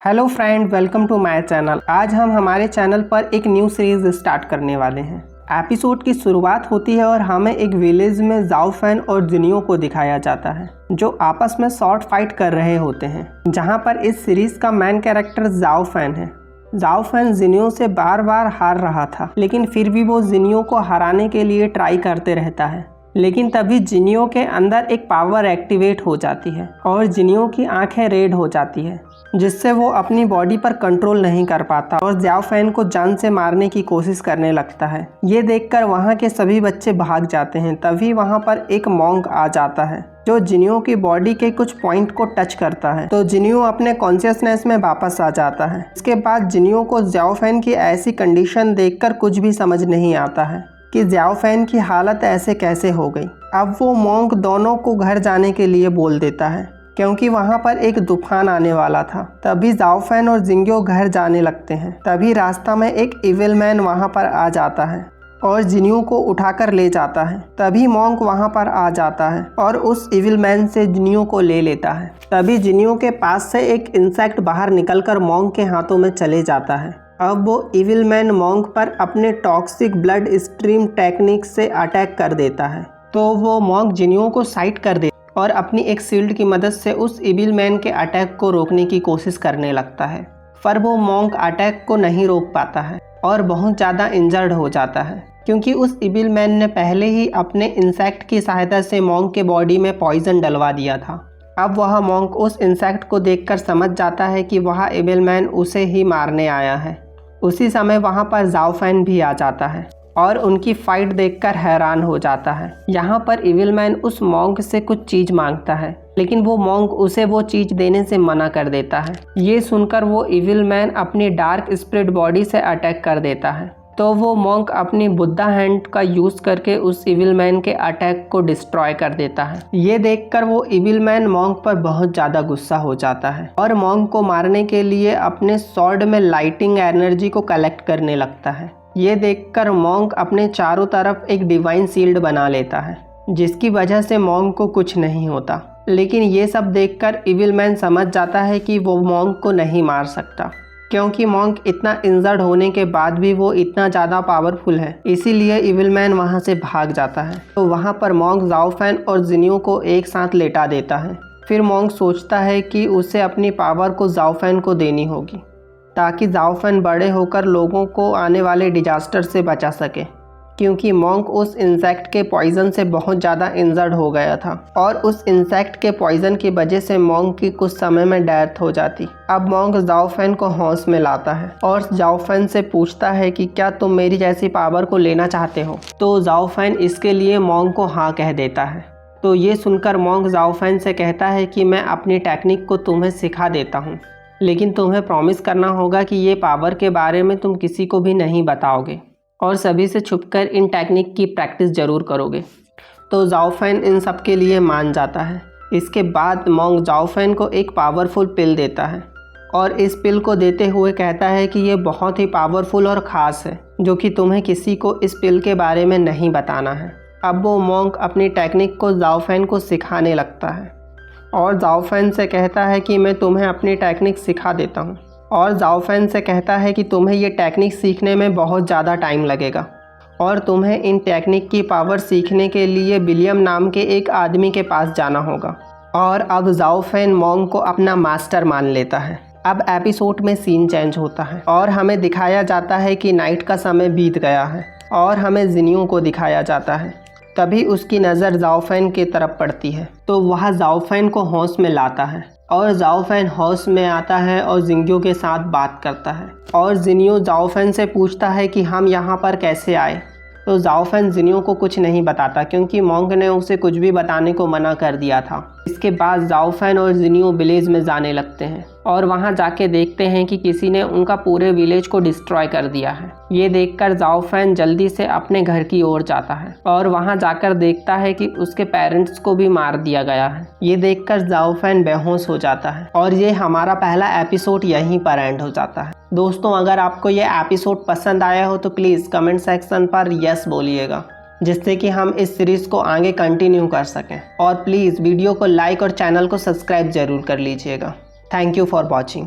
Hello friend, welcome to my channel. आज हम हमारे चैनल पर एक न्यू सीरीज स्टार्ट करने वाले हैं। एपिसोड की शुरुआत होती है और हमें एक विलेज में जाओ फैन और जिनियो को दिखाया जाता है जो आपस में शॉर्ट फाइट कर रहे होते हैं। जहां पर इस सीरीज का मेन कैरेक्टर जाओ फैन है। जाओ फैन जिनियो से बार बार हार रहा था, लेकिन फिर भी वो जिनियो को हराने के लिए ट्राई करते रहता है। लेकिन तभी जिनियो के अंदर एक पावर एक्टिवेट हो जाती है और जिनियो की आंखें रेड हो जाती है, जिससे वो अपनी बॉडी पर कंट्रोल नहीं कर पाता और जाओ फैन को जान से मारने की कोशिश करने लगता है। ये देखकर वहाँ के सभी बच्चे भाग जाते हैं। तभी वहाँ पर एक मॉन्क आ जाता है जो जिनियो की बॉडी के कुछ पॉइंट को टच करता है, तो जिनियो अपने कॉन्शियसनेस में वापस आ जाता है। इसके बाद जिनियो को जाओ फैन की ऐसी कंडीशन देखकर कुछ भी समझ नहीं आता है कि जाओ फैन की हालत ऐसे कैसे हो गई। अब वो मॉन्क दोनों को घर जाने के लिए बोल देता है क्योंकि वहाँ पर एक तूफान आने वाला था। तभी जाओ फैन और जिंगियो घर जाने लगते हैं। तभी रास्ता में एक इविल मैन वहाँ पर आ जाता है और जिनियो को उठाकर ले जाता है। तभी मॉन्क वहाँ पर आ जाता है और उस इविल मैन से जिनियो को ले लेता है। तभी जिनियो के पास से एक इंसेक्ट बाहर निकलकर मॉन्क के हाथों में चले जाता है। अब वो इविल मैन मॉन्क पर अपने टॉक्सिक ब्लड स्ट्रीम टेक्निक से अटैक कर देता है, तो वो मॉन्क जिनियो को साइड कर देता और अपनी एक शील्ड की मदद से उस इविल मैन के अटैक को रोकने की कोशिश करने लगता है। पर वो मॉन्क अटैक को नहीं रोक पाता है और बहुत ज़्यादा इंजर्ड हो जाता है क्योंकि उस इविल मैन ने पहले ही अपने इंसेक्ट की सहायता से मॉन्क के बॉडी में पॉइजन डलवा दिया था। अब वह मॉन्क उस इंसेक्ट को देखकर समझ जाता है कि वह इविल मैन उसे ही मारने आया है। उसी समय वहाँ पर जाओ फैन भी आ जाता है और उनकी फाइट देखकर हैरान हो जाता है। यहाँ पर इविल मैन उस मॉन्क से कुछ चीज मांगता है, लेकिन वो मॉन्क उसे वो चीज देने से मना कर देता है। ये सुनकर वो इविल मैन अपनी डार्क स्पिरिट बॉडी से अटैक कर देता है, तो वो मॉन्क अपनी बुद्धा हैंड का यूज करके उस इविल मैन के अटैक को डिस्ट्रॉय कर देता है। ये देखकर वो इविल मैन मॉन्क पर बहुत ज्यादा गुस्सा हो जाता है और मॉन्क को मारने के लिए अपने स्वॉर्ड में लाइटिंग एनर्जी को कलेक्ट करने लगता है। ये देखकर मॉन्क अपने चारों तरफ एक डिवाइन शील्ड बना लेता है, जिसकी वजह से मॉन्क को कुछ नहीं होता। लेकिन ये सब देखकर इविल मैन समझ जाता है कि वो मॉन्क को नहीं मार सकता क्योंकि मॉन्क इतना इंजर्ड होने के बाद भी वो इतना ज़्यादा पावरफुल है। इसीलिए इविल मैन वहाँ से भाग जाता है। तो वहाँ पर मॉन्क जाओ फैन और जिनियो को एक साथ लेटा देता है। फिर मॉन्क सोचता है कि उसे अपनी पावर को जाओ फैन को देनी होगी ताकि जाओ फैन बड़े होकर लोगों को आने वाले डिजास्टर से बचा सके, क्योंकि मॉन्क उस इंसेक्ट के पॉइजन से बहुत ज़्यादा इंजर्ड हो गया था और उस इंसेक्ट के पॉइजन की वजह से मॉन्क की कुछ समय में डेथ हो जाती। अब मॉन्क जाओ फैन को होश में लाता है और जाओ फैन से पूछता है कि क्या तुम मेरी जैसी पावर को लेना चाहते हो। तो जाओ फैन इसके लिए मॉन्क को हाँ कह देता है। तो ये सुनकर मॉन्क जाओ फैन से कहता है कि मैं अपनी टेक्निक को तुम्हें सिखा देता हूँ, लेकिन तुम्हें प्रॉमिस करना होगा कि ये पावर के बारे में तुम किसी को भी नहीं बताओगे और सभी से छुपकर इन टेक्निक की प्रैक्टिस जरूर करोगे। तो जाओ फैन इन सब के लिए मान जाता है। इसके बाद मॉन्क जाओ फैन को एक पावरफुल पिल देता है और इस पिल को देते हुए कहता है कि ये बहुत ही पावरफुल और ख़ास है, जो कि तुम्हें किसी को इस पिल के बारे में नहीं बताना है। अब वो मॉन्क अपनी टेक्निक को जाओ फैन को सिखाने लगता है और जाओ फैन से कहता है कि मैं तुम्हें अपनी टेक्निक सिखा देता हूँ। और जाओ फैन से कहता है कि तुम्हें ये टेक्निक सीखने में बहुत ज़्यादा टाइम लगेगा और तुम्हें इन टेक्निक की पावर सीखने के लिए विलियम नाम के एक आदमी के पास जाना होगा। और अब जाओ फैन मॉन्क को अपना मास्टर मान लेता है। अब एपिसोड में सीन चेंज होता है और हमें दिखाया जाता है कि नाइट का समय बीत गया है और हमें जिनियो को दिखाया जाता है। तभी उसकी नज़र जाओ फैन की तरफ पड़ती है, तो वह जाओ फैन को होश में लाता है और जाओ फैन होश में आता है और जिंगियो के साथ बात करता है। और जिनियो जाओ फैन से पूछता है कि हम यहाँ पर कैसे आए। तो जाओ फैन जिनियो को कुछ नहीं बताता क्योंकि मॉन्क ने उसे कुछ भी बताने को मना कर दिया था। इसके बाद जाओ फैन और जिनियो विलेज में जाने लगते हैं और वहां जाके देखते हैं कि किसी ने उनका पूरे विलेज को डिस्ट्रॉय कर दिया है। ये देखकर जाओ फैन जल्दी से अपने घर की ओर जाता है और वहां जाकर देखता है कि उसके पेरेंट्स को भी मार दिया गया है। ये देखकर जाओ फैन बेहोश हो जाता है और ये हमारा पहला एपिसोड यहीं पर एंड हो जाता है। दोस्तों, अगर आपको ये एपिसोड पसंद आया हो तो प्लीज़ कमेंट सेक्शन पर यस बोलिएगा, जिससे कि हम इस सीरीज़ को आगे कंटिन्यू कर सकें। और प्लीज़ वीडियो को लाइक और चैनल को सब्सक्राइब ज़रूर कर लीजिएगा। Thank you for watching.